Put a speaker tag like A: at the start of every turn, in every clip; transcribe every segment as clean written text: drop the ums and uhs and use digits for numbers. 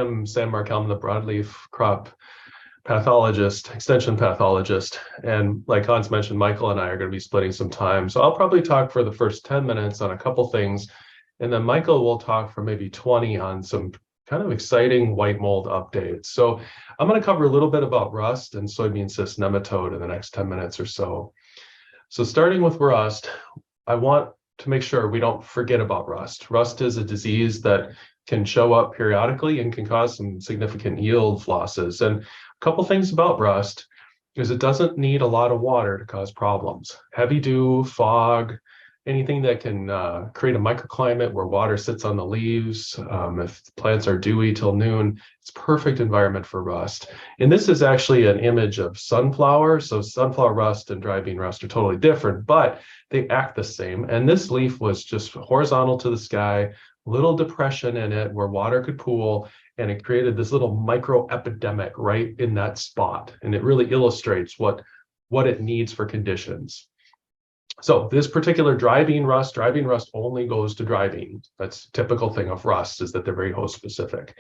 A: I'm Sam Markell. I'm the broadleaf crop pathologist, extension pathologist. And like Hans mentioned, Michael and I are going to be splitting some time. So I'll probably talk for the first 10 minutes on a couple things. And then Michael will talk for maybe 20 on some kind of exciting white mold updates. So I'm going to cover a little bit about rust and soybean cyst nematode in the next 10 minutes or so. So starting with rust, I want to make sure we don't forget about rust. Rust is a disease that can show up periodically and can cause some significant yield losses. And a couple things about rust is it doesn't need a lot of water to cause problems. Heavy dew, fog, anything that can create a microclimate where water sits on the leaves. If plants are dewy till noon, it's perfect environment for rust. And this is actually an image of sunflower. So sunflower rust and dry bean rust are totally different, but they act the same. And this leaf was just horizontal to the sky, little depression in it where water could pool, and it created this little micro epidemic right in that spot. And it really illustrates what it needs for conditions. So this particular dry bean rust only goes to dry bean. That's a typical thing of rust, is that they're very host specific.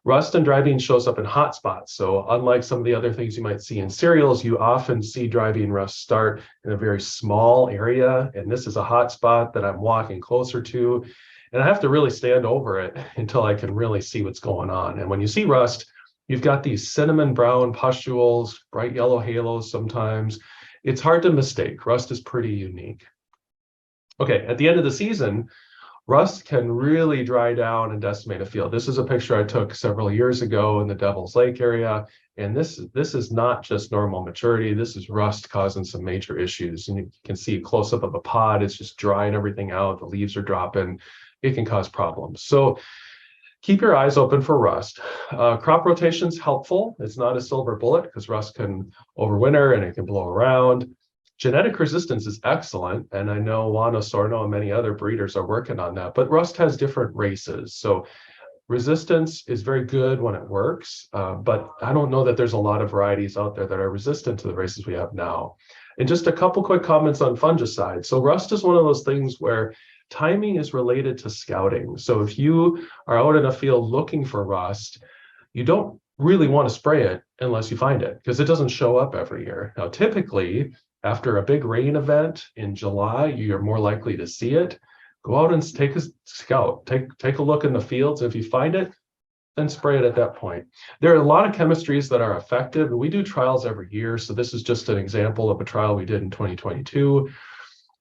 A: Rust and dry bean shows up in hot spots. So unlike some of the other things you might see in cereals, you often see dry bean rust start in a very small area. And this is a hot spot that I'm walking closer to. And I have to really stand over it until I can really see what's going on. And when you see rust, you've got these cinnamon brown pustules, bright yellow halos sometimes. It's hard to mistake. Rust is pretty unique. Okay, at the end of the season, rust can really dry down and decimate a field. This is a picture I took several years ago in the Devil's Lake area. And this is not just normal maturity. This is rust causing some major issues. And you can see a close-up of a pod. It's just drying everything out. The leaves are dropping. It can cause problems. So keep your eyes open for rust. Crop rotation is helpful. It's not a silver bullet because rust can overwinter and it can blow around. Genetic resistance is excellent, and I know Juan Osorno and many other breeders are working on that, but rust has different races. So resistance is very good when it works, but I don't know that there's a lot of varieties out there that are resistant to the races we have now. And just a couple quick comments on fungicide. So rust is one of those things where timing is related to scouting. So if you are out in a field looking for rust, you don't really want to spray it unless you find it, because it doesn't show up every year. Now, typically, after a big rain event in July, you're more likely to see it. Go out and take a scout, take a look in the fields. If you find it, then spray it at that point. There are a lot of chemistries that are effective, and we do trials every year. So this is just an example of a trial we did in 2022.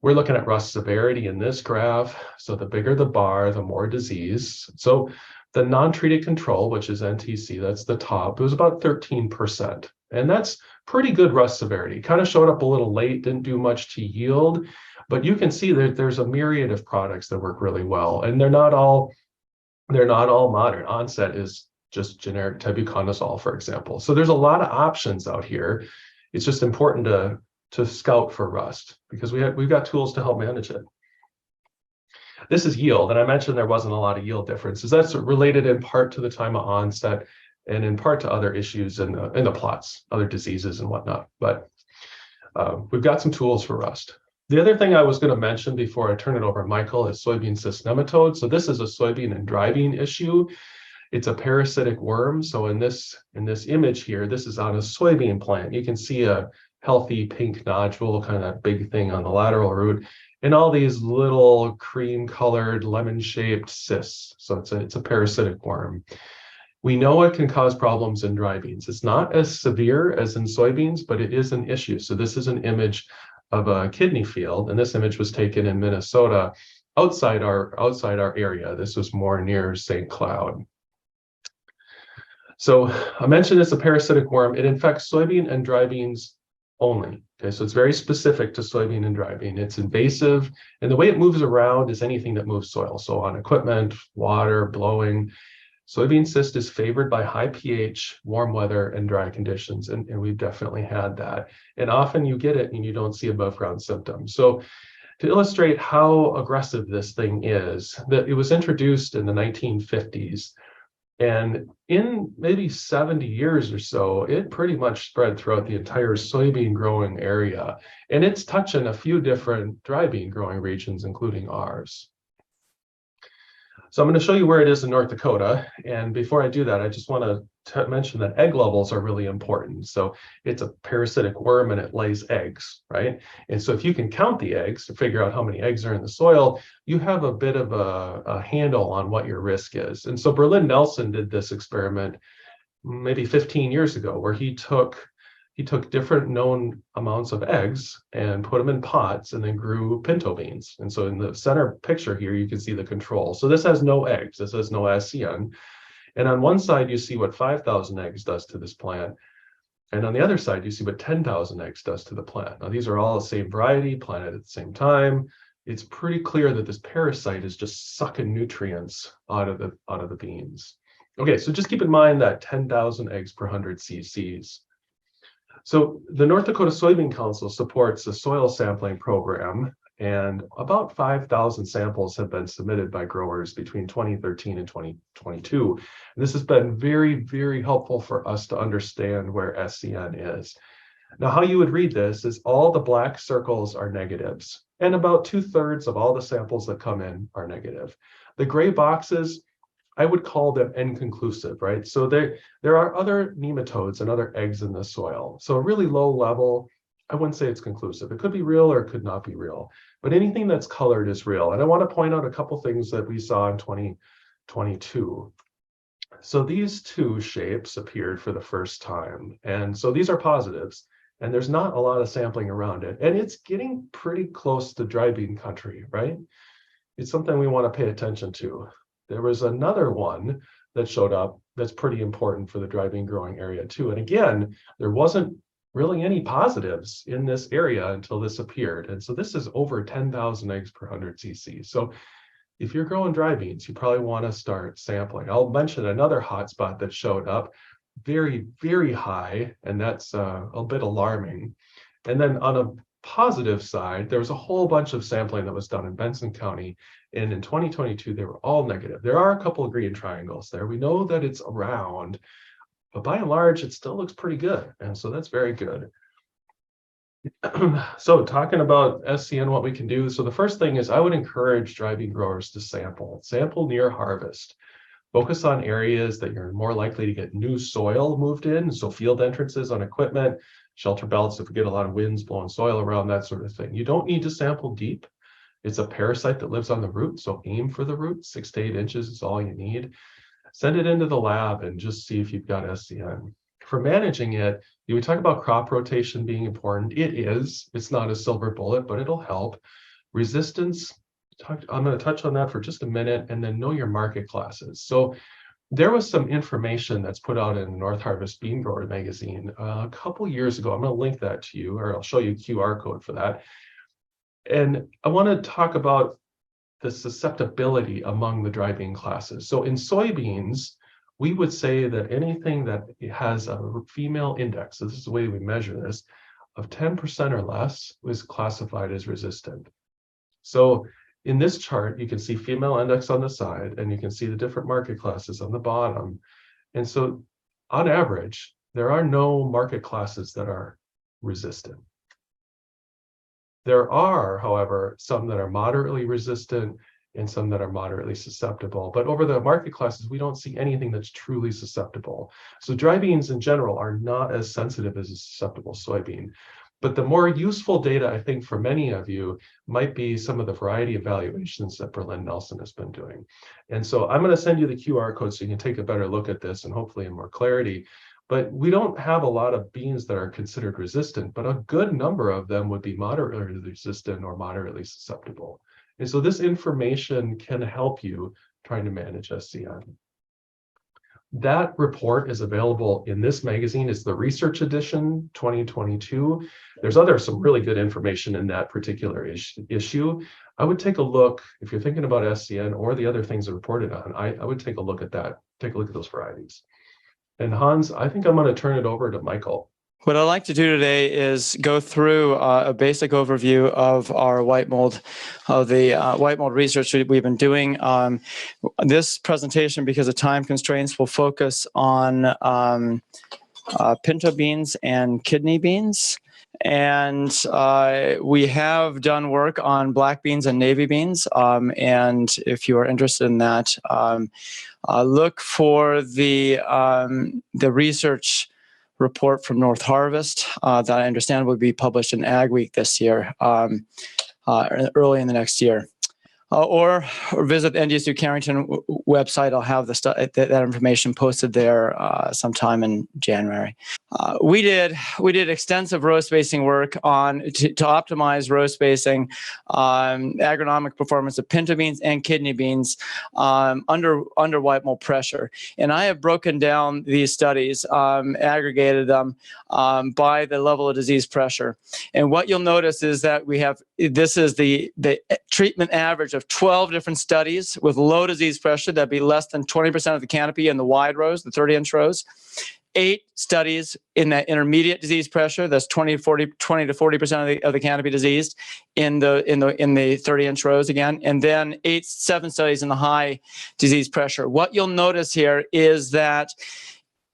A: We're looking at rust severity in this graph. So the bigger the bar, the more disease. So the non-treated control, which is NTC, that's the top, it was about 13%. And that's pretty good rust severity. Kind of showed up a little late, didn't do much to yield, but you can see that there's a myriad of products that work really well. And they're not all modern. Onset is just generic tebuconazole, for example. So there's a lot of options out here. It's just important to scout for rust because we've got tools to help manage it. This is yield, and I mentioned there wasn't a lot of yield differences. That's related in part to the time of onset and in part to other issues in the plots, other diseases and whatnot. But we've got some tools for rust. The other thing I was going to mention before I turn it over to Michael is soybean cyst nematode. So this is a soybean and dry bean issue. It's a parasitic worm. So in this image here, this is on a soybean plant. You can see a healthy pink nodule, kind of that big thing on the lateral root, and all these little cream-colored, lemon-shaped cysts. So it's a parasitic worm. We know it can cause problems in dry beans. It's not as severe as in soybeans, but it is an issue. So this is an image of a kidney field, and this image was taken in Minnesota, outside our area. This was more near St. Cloud. So I mentioned it's a parasitic worm. It infects soybean and dry beans only. Okay, so it's very specific to soybean and dry bean. It's invasive, and the way it moves around is anything that moves soil. So on equipment, water, blowing. Soybean cyst is favored by high pH, warm weather, and dry conditions, and we've definitely had that. And often you get it and you don't see above ground symptoms. So to illustrate how aggressive this thing is, that it was introduced in the 1950s. And in maybe 70 years or so, it pretty much spread throughout the entire soybean growing area. And it's touching a few different dry bean growing regions, including ours. So I'm going to show you where it is in North Dakota. And before I do that, I just want to mention that egg levels are really important. So it's a parasitic worm and it lays eggs, right? And so if you can count the eggs to figure out how many eggs are in the soil, you have a bit of a handle on what your risk is. And so Berlin Nelson did this experiment maybe 15 years ago, where he took different known amounts of eggs and put them in pots and then grew pinto beans. And so in the center picture here, you can see the control. So this has no eggs, this has no SCN. And on one side, you see what 5,000 eggs does to this plant. And on the other side, you see what 10,000 eggs does to the plant. Now, these are all the same variety, planted at the same time. It's pretty clear that this parasite is just sucking nutrients out of the beans. Okay, so just keep in mind that 10,000 eggs per 100 cc's. So the North Dakota Soybean Council supports a soil sampling program, and about 5,000 samples have been submitted by growers between 2013 and 2022. And this has been very, very helpful for us to understand where SCN is. Now, how you would read this is all the black circles are negatives, and about 2/3 of all the samples that come in are negative. The gray boxes, I would call them inconclusive, right? So there are other nematodes and other eggs in the soil. So a really low level, I wouldn't say it's conclusive. It could be real or it could not be real, but anything that's colored is real. And I want to point out a couple things that we saw in 2022. So these two shapes appeared for the first time. And so these are positives, and there's not a lot of sampling around it. And it's getting pretty close to dry bean country, right? It's something we want to pay attention to. There was another one that showed up that's pretty important for the dry bean growing area too. And again, there wasn't really any positives in this area until this appeared. And so this is over 10,000 eggs per 100 cc. So if you're growing dry beans, you probably want to start sampling. I'll mention another hotspot that showed up very, very high, and that's a bit alarming. And then on a positive side, there was a whole bunch of sampling that was done in Benson County, and in 2022 they were all negative. There are a couple of green triangles there. We know that it's around, but by and large it still looks pretty good, and so that's very good. So talking about SCN, what we can do, so the first thing is I would encourage dry bean growers to sample near harvest. Focus on areas that you're more likely to get new soil moved in, so field entrances on equipment, shelter belts if we get a lot of winds blowing soil around, that sort of thing. You don't need to sample deep. It's a parasite that lives on the root, so aim for the root. 6 to 8 inches is all you need. Send it into the lab and just see if you've got SCN. For managing it, you would talk about crop rotation being important. It is. It's not a silver bullet, but it'll help. Resistance, I'm going to touch on that for just a minute, and then know your market classes. So there was some information that's put out in North Harvest Bean Grower magazine a couple years ago. I'm going to link that to you, or I'll show you a QR code for that. And I want to talk about the susceptibility among the dry bean classes. So in soybeans, we would say that anything that has a female index, so this is the way we measure this, of 10% or less is classified as resistant. So in this chart, you can see female index on the side, and you can see the different market classes on the bottom. And so on average, there are no market classes that are resistant. There are, however, some that are moderately resistant and some that are moderately susceptible. But over the market classes, we don't see anything that's truly susceptible. So dry beans in general are not as sensitive as a susceptible soybean. But the more useful data, I think, for many of you might be some of the variety evaluations that Berlin Nelson has been doing. And so I'm going to send you the QR code so you can take a better look at this and hopefully in more clarity. But we don't have a lot of beans that are considered resistant, but a good number of them would be moderately resistant or moderately susceptible. And so this information can help you trying to manage SCN. That report is available in this magazine. It's the research edition 2022. There's some really good information in that particular issue. I would take a look, if you're thinking about SCN or the other things that are reported on, I would take a look at that, take a look at those varieties. And Hans, I think I'm going to turn it over to Michael.
B: What I'd like to do today is go through a basic overview of our white mold, of the white mold research we've been doing. This presentation, because of time constraints, will focus on pinto beans and kidney beans. And we have done work on black beans and navy beans. And if you are interested in that, look for the research report from North Harvest that I understand will be published in Ag Week this year, early in the next year. Or visit the NDSU Carrington website. I'll have that information posted there sometime in January. We did extensive row spacing work to optimize row spacing, agronomic performance of pinto beans and kidney beans under white mold pressure. And I have broken down these studies, aggregated them by the level of disease pressure. And what you'll notice is that this is the treatment average of 12 different studies with low disease pressure. That'd be less than 20% of the canopy in the wide rows, the 30-inch rows. 8 studies in that intermediate disease pressure. That's 20 to 40% of the canopy diseased in the 30-inch rows again. And then 7 studies in the high disease pressure. What you'll notice here is that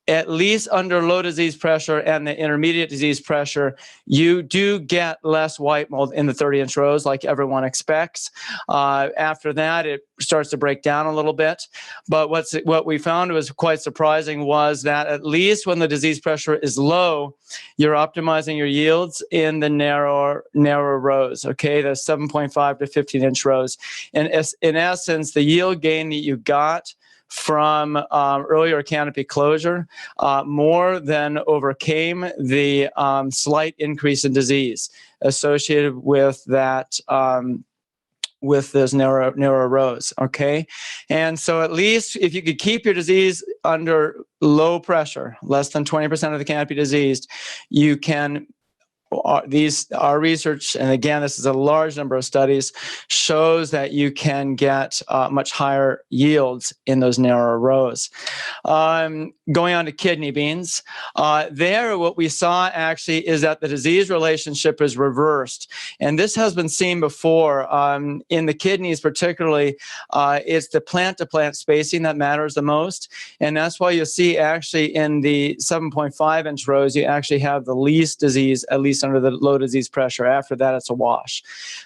B: at least under low disease pressure and the intermediate disease pressure, you do get less white mold in the 30-inch rows like everyone expects. After that, it starts to break down a little bit. But what we found was quite surprising was that at least when the disease pressure is low, you're optimizing your yields in the narrow rows, okay, the 7.5 to 15-inch rows. And in essence, the yield gain that you got from earlier canopy closure more than overcame the slight increase in disease associated with that, with those narrow rows, okay? And so at least if you could keep your disease under low pressure, less than 20% of the canopy diseased, you can. Our research, and again, this is a large number of studies, shows that you can get much higher yields in those narrow rows. Going on to kidney beans, there what we saw actually is that the disease relationship is reversed. And this has been seen before. In the kidneys particularly, it's the plant-to-plant spacing that matters the most. And that's why you'll see actually in the 7.5-inch rows, you actually have the least disease, at least under the low disease pressure. After that, it's a wash.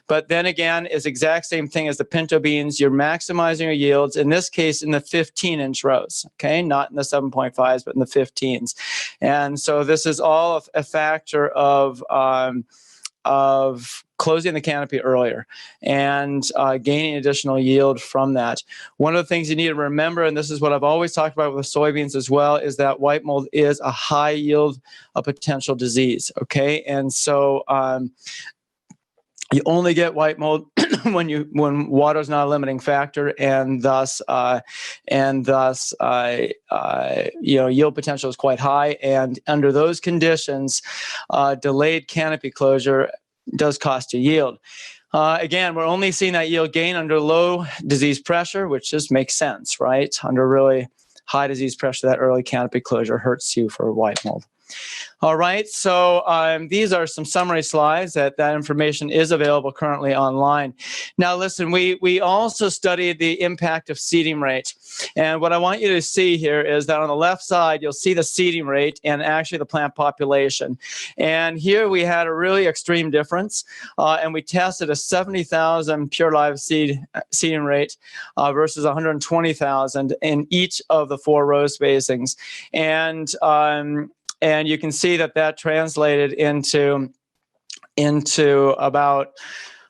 B: But then again, it's the exact same thing as the pinto beans. You're maximizing your yields, in this case, in the 15-inch rows, okay? Not in the 7.5s, but in the 15s. And so this is all a factor of closing the canopy earlier and gaining additional yield from that. One of the things you need to remember, and this is what I've always talked about with soybeans as well, is that white mold is a high yield potential disease, okay? And so you only get white mold when water is not a limiting factor, and thus yield potential is quite high. And under those conditions, delayed canopy closure does cost you yield. Again, we're only seeing that yield gain under low disease pressure, which just makes sense, right? Under really high disease pressure, that early canopy closure hurts you for white mold. All right, so these are some summary slides. That information is available currently online. Now listen, we also studied the impact of seeding rate. And what I want you to see here is that on the left side, you'll see the seeding rate and actually the plant population. And here we had a really extreme difference. And we tested a 70,000 pure live seeding rate versus 120,000 in each of the 4 row spacings. And you can see that translated into about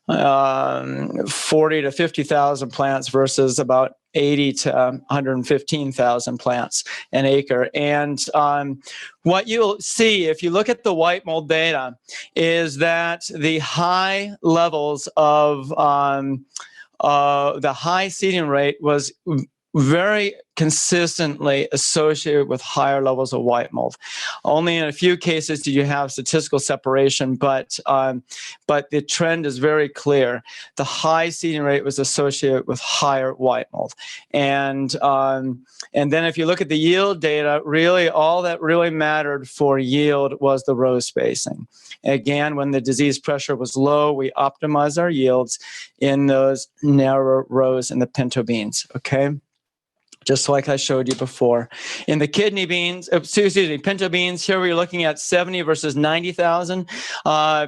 B: 40 to 50,000 plants versus about 80 to 115,000 plants an acre. And what you'll see if you look at the white mold data is that the high levels of the high seeding rate was very consistently associated with higher levels of white mold. Only in a few cases do you have statistical separation, but the trend is very clear. The high seeding rate was associated with higher white mold. And then if you look at the yield data, really all that really mattered for yield was the row spacing. Again, when the disease pressure was low, we optimized our yields in those narrow rows in the pinto beans, okay? just like I showed you before. In the kidney beans, excuse me, pinto beans, here we're looking at 70 versus 90,000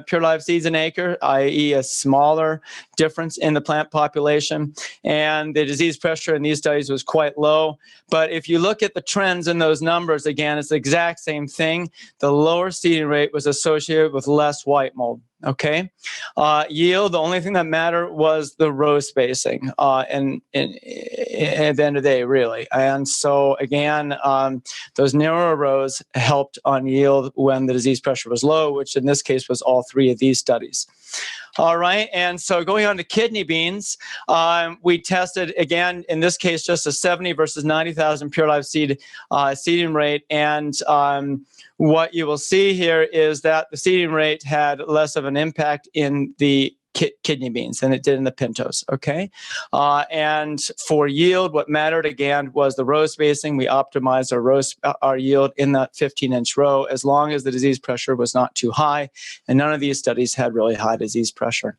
B: pure live seeds an acre, i.e. a smaller difference in the plant population. And the disease pressure in these studies was quite low. But if you look at the trends in those numbers, again, it's the exact same thing. The lower seeding rate was associated with less white mold. Okay, yield, the only thing that mattered was the row spacing and at the end of the day, really. And so again, those narrower rows helped on yield when the disease pressure was low, which in this case was all three of these studies. All right, and so going on to kidney beans, we tested, again, in this case, just a 70 versus 90,000 pure live seed seeding rate. And what you will see here is that the seeding rate had less of an impact in the kidney beans than it did in the pintos, okay? And for yield, what mattered, again, was the row spacing. We optimized our yield in that 15-inch row as long as the disease pressure was not too high, and none of these studies had really high disease pressure.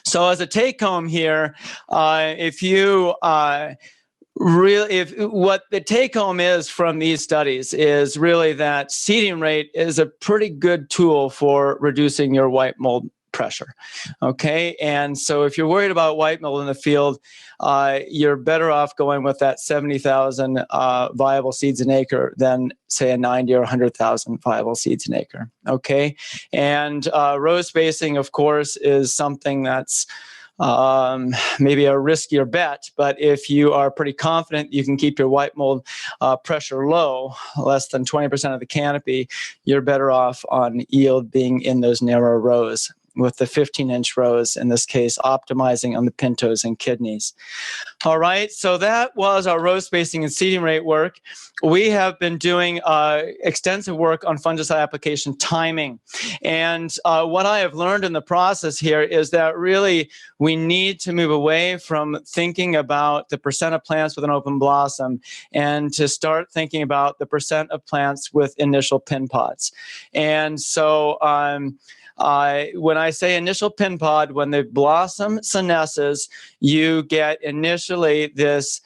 B: So as a take-home here, if you what the take-home is from these studies is really that seeding rate is a pretty good tool for reducing your white mold pressure, okay? And so if you're worried about white mold in the field, you're better off going with that 70,000 viable seeds an acre than, say, a 90 or 100,000 viable seeds an acre, okay? And row spacing, of course, is something that's maybe a riskier bet, but if you are pretty confident you can keep your white mold pressure low, less than 20% of the canopy, you're better off on yield being in those narrow rows with the 15-inch rows, in this case, optimizing on the pintos and kidneys. All right, so that was our row spacing and seeding rate work. We have been doing extensive work on fungicide application timing. And what I have learned in the process here is that really we need to move away from thinking about the percent of plants with an open blossom and to start thinking about the percent of plants with initial pin pods. And so when I say initial pin pod, when the blossom senesces, you get initially this,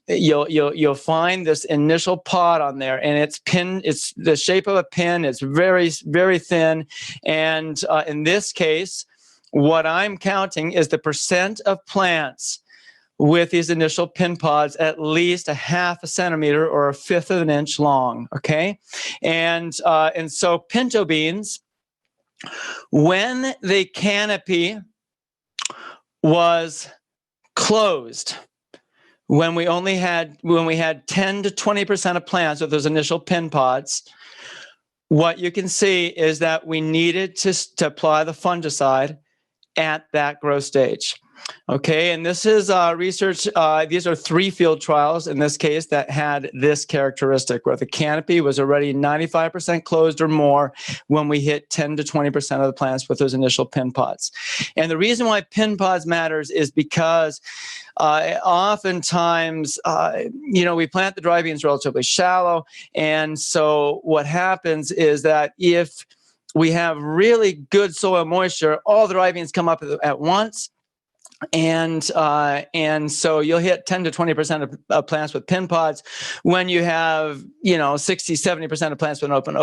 B: you'll find this initial pod on there, and it's the shape of a pin. It's very, very thin. And in this case, what I'm counting is the percent of plants with these initial pin pods at least a half a centimeter or a fifth of an inch long, okay? And so pinto beans, when the canopy was closed, when we had 10 to 20% of plants with those initial pin pods, what you can see is that we needed to apply the fungicide at that growth stage. Okay, and this is research. These are 3 field trials in this case that had this characteristic where the canopy was already 95% closed or more when we hit 10 to 20% of the plants with those initial pin pods. And the reason why pin pods matters is because oftentimes, we plant the dry beans relatively shallow, and so what happens is that if we have really good soil moisture, all the dry beans come up at once. And so you'll hit 10 to 20% of plants with pin pods when you have, 60, 70% of plants with an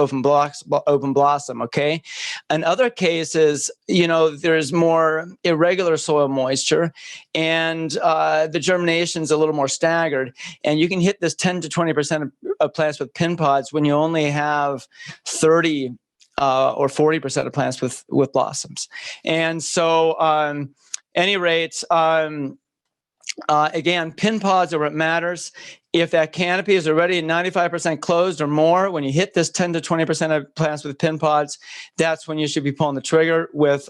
B: open blossom, okay? In other cases, there's more irregular soil moisture and the germination's a little more staggered. And you can hit this 10 to 20% of plants with pin pods when you only have 30 or 40% of plants with blossoms. And so, any rate, again, pin pods are what matters. If that canopy is already 95% closed or more, when you hit this 10 to 20% of plants with pin pods, that's when you should be pulling the trigger with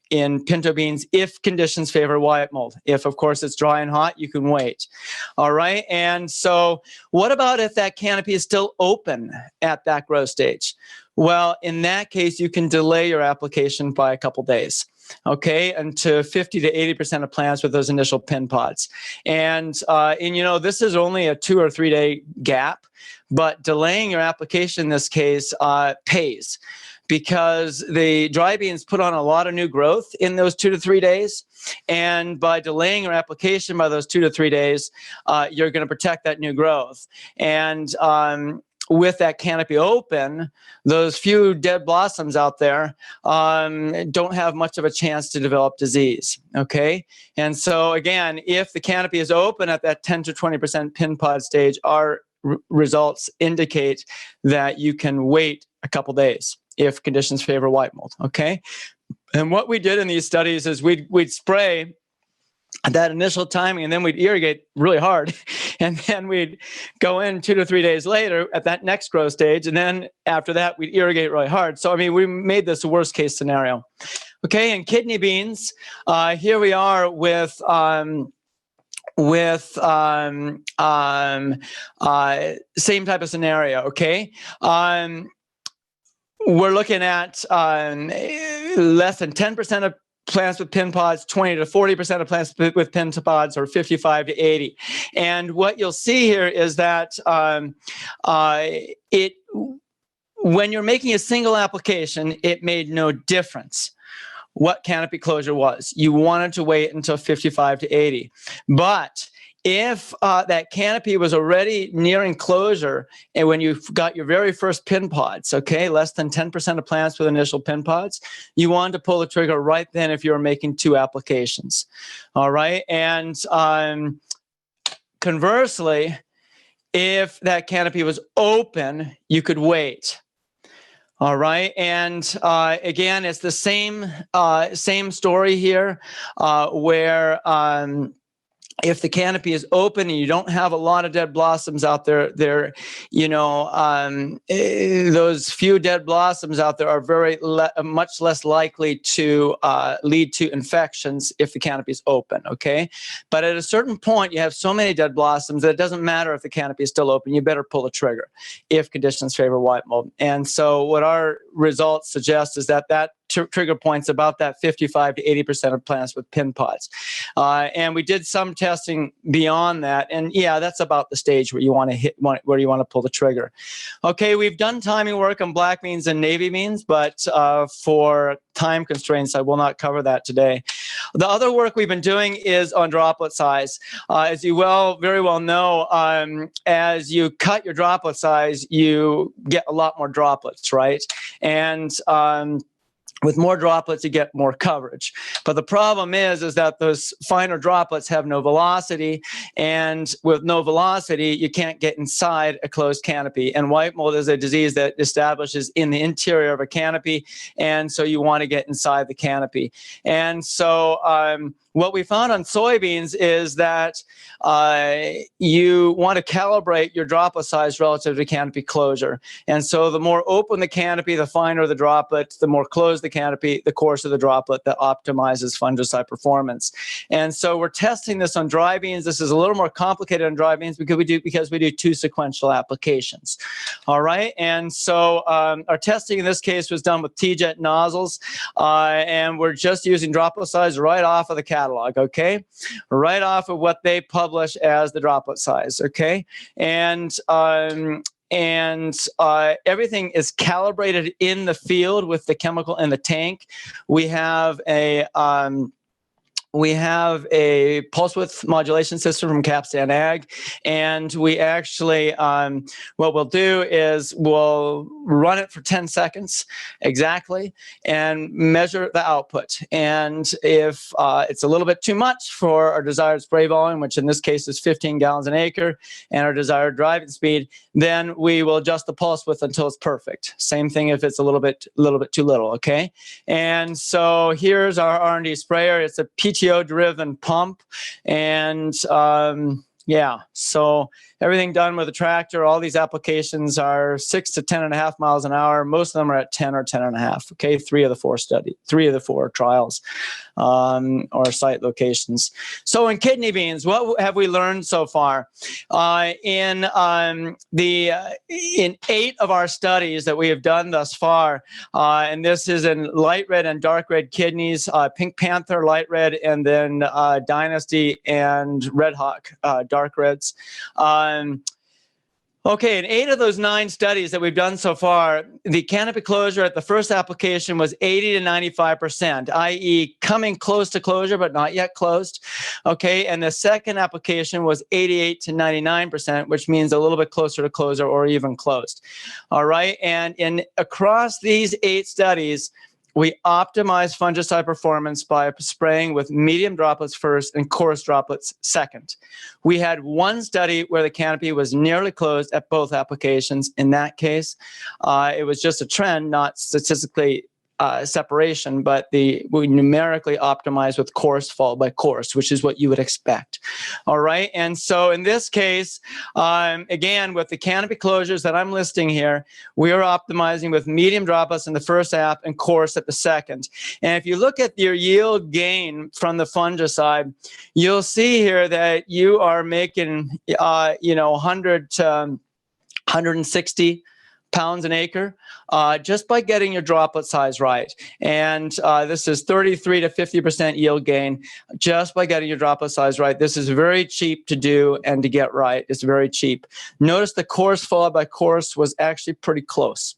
B: in pinto beans if conditions favor white mold. If, of course, it's dry and hot, you can wait. All right, and so what about if that canopy is still open at that growth stage? Well, in that case, you can delay your application by a couple days. Okay, and to 50 to 80% of plants with those initial pin pods. And this is only a 2 or 3 day gap, but delaying your application in this case pays. because the dry beans put on a lot of new growth in those 2 to 3 days. And by delaying your application by those 2 to 3 days, you're going to protect that new growth. And with that canopy open, those few dead blossoms out there don't have much of a chance to develop disease, okay? And so again, if the canopy is open at that 10 to 20% pin pod stage, our results indicate that you can wait a couple days if conditions favor white mold, okay? And what we did in these studies is we'd spray at that initial timing, and then we'd irrigate really hard. And then we'd go in 2 to 3 days later at that next growth stage. And then after that, we'd irrigate really hard. So, I mean, we made this a worst case scenario. Okay, and kidney beans, here we are with same type of scenario, okay? We're looking at less than 10% of plants with pin pods, 20 to 40% of plants with pin pods, or 55 to 80. And what you'll see here is that when you're making a single application, it made no difference what canopy closure was. You wanted to wait until 55 to 80. But if that canopy was already nearing closure, and when you got your very first pin pods, okay, less than 10% of plants with initial pin pods, you wanted to pull the trigger right then if you were making 2 applications. All right, and conversely, if that canopy was open, you could wait. All right, and again, it's the same story here, where if the canopy is open and you don't have a lot of dead blossoms out there, those few dead blossoms out there are much less likely to lead to infections if the canopy is open, okay? But at a certain point, you have so many dead blossoms that it doesn't matter if the canopy is still open. You better pull the trigger if conditions favor white mold. And so what our results suggest is that trigger points about that 55 to 80% of plants with pin pods. And we did some testing beyond that. And yeah, that's about the stage where you want to where you want to pull the trigger. Okay, we've done timing work on black beans and navy beans, but for time constraints, I will not cover that today. The other work we've been doing is on droplet size. As you very well know, as you cut your droplet size, you get a lot more droplets, right? And with more droplets, you get more coverage. But the problem is that those finer droplets have no velocity, and with no velocity, you can't get inside a closed canopy. And white mold is a disease that establishes in the interior of a canopy, and so you want to get inside the canopy. And so what we found on soybeans is that you want to calibrate your droplet size relative to canopy closure. And so the more open the canopy, the finer the droplet, the more closed the canopy, the coarser the droplet, that optimizes fungicide performance. And so we're testing this on dry beans. This is a little more complicated on dry beans because we do 2 sequential applications. All right. And so our testing in this case was done with T-jet nozzles, and we're just using droplet size right off of the catalog, okay? Right off of what they publish as the droplet size, okay? And everything is calibrated in the field with the chemical in the tank. We have a pulse width modulation system from Capstan Ag, and we actually, what we'll do is we'll run it for 10 seconds exactly and measure the output. And if it's a little bit too much for our desired spray volume, which in this case is 15 gallons an acre, and our desired driving speed, then we will adjust the pulse width until it's perfect. Same thing if it's a little bit too little, okay? And so here's our R&D sprayer. It's a PTO-driven pump, and yeah, so everything done with a tractor. All these applications are 6 to 10.5 miles an hour. Most of them are at 10 or 10.5. Okay, 3 of the 4 trials or site locations. So in kidney beans, what have we learned so far? In 8 of our studies that we have done thus far, and this is in light red and dark red kidneys, Pink Panther, light red, and then Dynasty and Red Hawk, dark reds. Okay, in 8 of those 9 studies that we've done so far, the canopy closure at the first application was 80 to 95%, i.e. coming close to closure, but not yet closed. Okay, and the second application was 88 to 99%, which means a little bit closer to closure or even closed. All right, and across these 8 studies, we optimize fungicide performance by spraying with medium droplets first and coarse droplets second. We had one study where the canopy was nearly closed at both applications. In that case, it was just a trend, not statistically separation, but we numerically optimize with coarse followed by coarse, which is what you would expect. All right. And so in this case, again, with the canopy closures that I'm listing here, we are optimizing with medium droplets in the first app and coarse at the second. And if you look at your yield gain from the fungicide, you'll see here that you are making, 100 to 160 pounds an acre just by getting your droplet size right. And this is 33 to 50% yield gain just by getting your droplet size right. This is very cheap to do and to get right. It's very cheap. Notice the coarse followed by coarse was actually pretty close.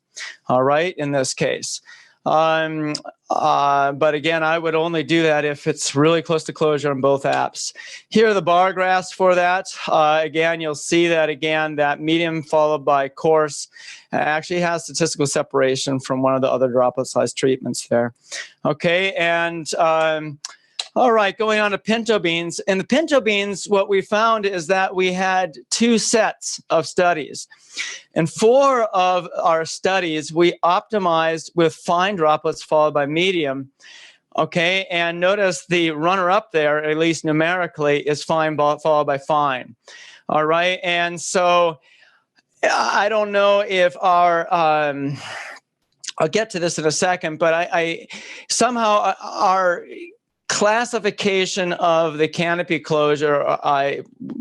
B: All right, in this case. But again, I would only do that if it's really close to closure on both apps. Here are the bar graphs for that. Again, you'll see that again, that medium followed by coarse actually has statistical separation from one of the other droplet size treatments there. Okay, and all right, going on to pinto beans. In the pinto beans, what we found is that we had 2 sets of studies. In 4 of our studies, we optimized with fine droplets followed by medium. Okay, and notice the runner-up there, at least numerically, is fine followed by fine. All right, and so I don't know if our I'll get to this in a second, but I somehow our classification of the canopy closure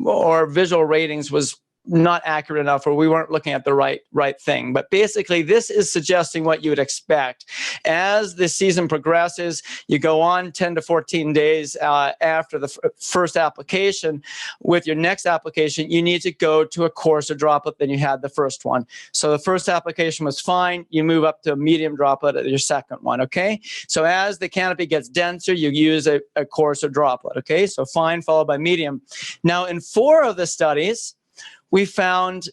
B: or visual ratings was not accurate enough, or we weren't looking at the right thing. But basically, this is suggesting what you would expect. As the season progresses, you go on 10 to 14 days after the first application. With your next application, you need to go to a coarser droplet than you had the first one. So the first application was fine. You move up to a medium droplet at your second one, okay? So as the canopy gets denser, you use a coarser droplet, okay? So fine followed by medium. Now, in 4 of the studies, we found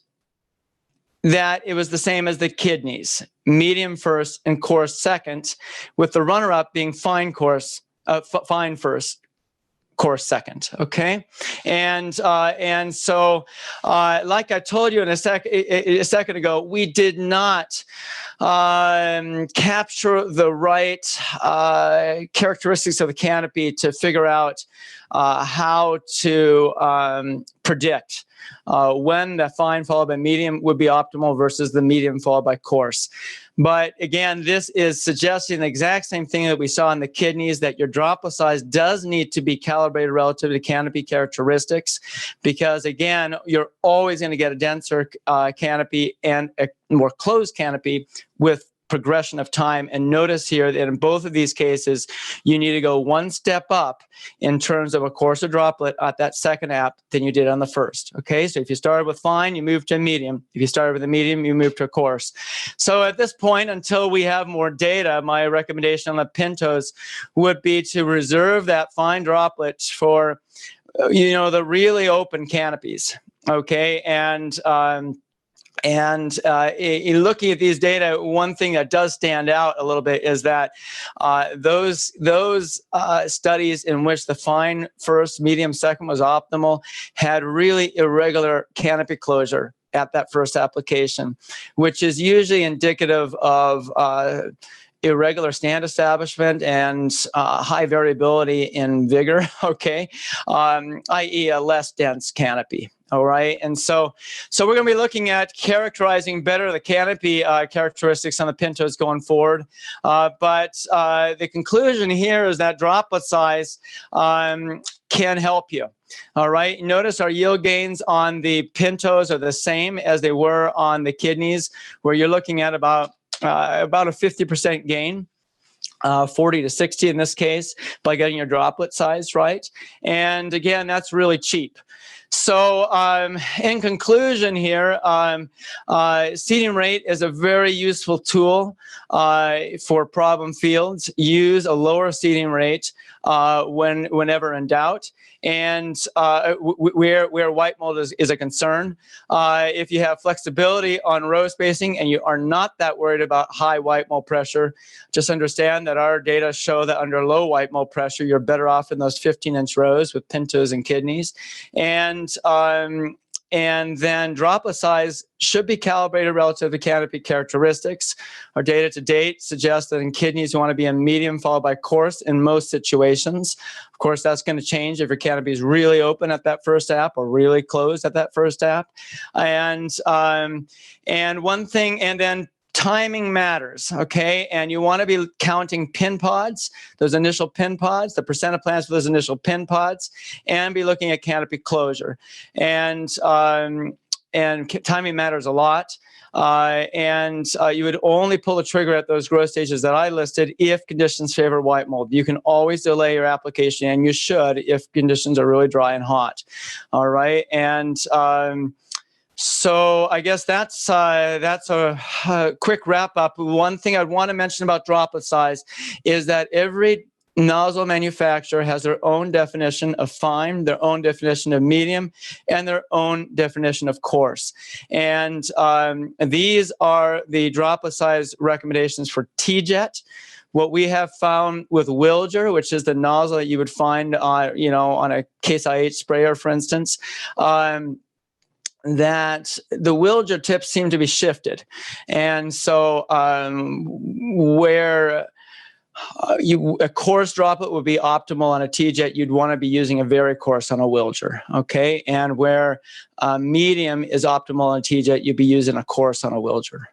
B: that it was the same as the kidneys, medium first and coarse second, with the runner-up being fine first, coarse second. Okay, and so, like I told you a second ago, we did not capture the right characteristics of the canopy to figure out how to predict when the fine followed by medium would be optimal versus the medium followed by coarse. But again, this is suggesting the exact same thing that we saw in the kidneys, that your droplet size does need to be calibrated relative to canopy characteristics, because again, you're always going to get a denser canopy and a more closed canopy with progression of time. And notice here that in both of these cases, you need to go one step up in terms of a coarser droplet at that second app than you did on the first. Okay, so if you started with fine, you move to a medium. If you started with a medium, you move to a coarse. So at this point, until we have more data, my recommendation on the pintos would be to reserve that fine droplet for, the really open canopies. Okay, and in looking at these data, one thing that does stand out a little bit is that those studies in which the fine first, medium second was optimal had really irregular canopy closure at that first application, which is usually indicative of irregular stand establishment and high variability in vigor, okay, i.e. a less dense canopy. All right, and so we're going to be looking at characterizing better the canopy characteristics on the pintos going forward. But the conclusion here is that droplet size can help you. All right, notice our yield gains on the pintos are the same as they were on the kidneys, where you're looking at about a 50% gain. 40 to 60 in this case, by getting your droplet size right. And again, that's really cheap. So in conclusion here, seeding rate is a very useful tool for problem fields. Use a lower seeding rate whenever in doubt. And where white mold is a concern. If you have flexibility on row spacing and you are not that worried about high white mold pressure, just understand that our data show that under low white mold pressure, you're better off in those 15-inch rows with pintos and kidneys. And then droplet size should be calibrated relative to canopy characteristics. Our data to date suggests that in kidneys, you want to be a medium followed by coarse in most situations. Of course, that's going to change if your canopy is really open at that first app or really closed at that first app. And one thing, and then timing matters, okay? And you want to be counting pin pods, those initial pin pods, the percent of plants for those initial pin pods, and be looking at canopy closure. And timing matters a lot. You would only pull the trigger at those growth stages that I listed if conditions favor white mold. You can always delay your application, and you should if conditions are really dry and hot. All right, and so I guess that's a quick wrap up. One thing I'd want to mention about droplet size is that every nozzle manufacturer has their own definition of fine, their own definition of medium, and their own definition of coarse. And these are the droplet size recommendations for TJet. What we have found with Wilger, which is the nozzle that you would find on a Case IH sprayer, for instance, that the Wilger tips seem to be shifted. And so where a coarse droplet would be optimal on a TJet, you'd want to be using a very coarse on a Wilger, okay? And where medium is optimal on a TJet, you'd be using a coarse on a Wilger.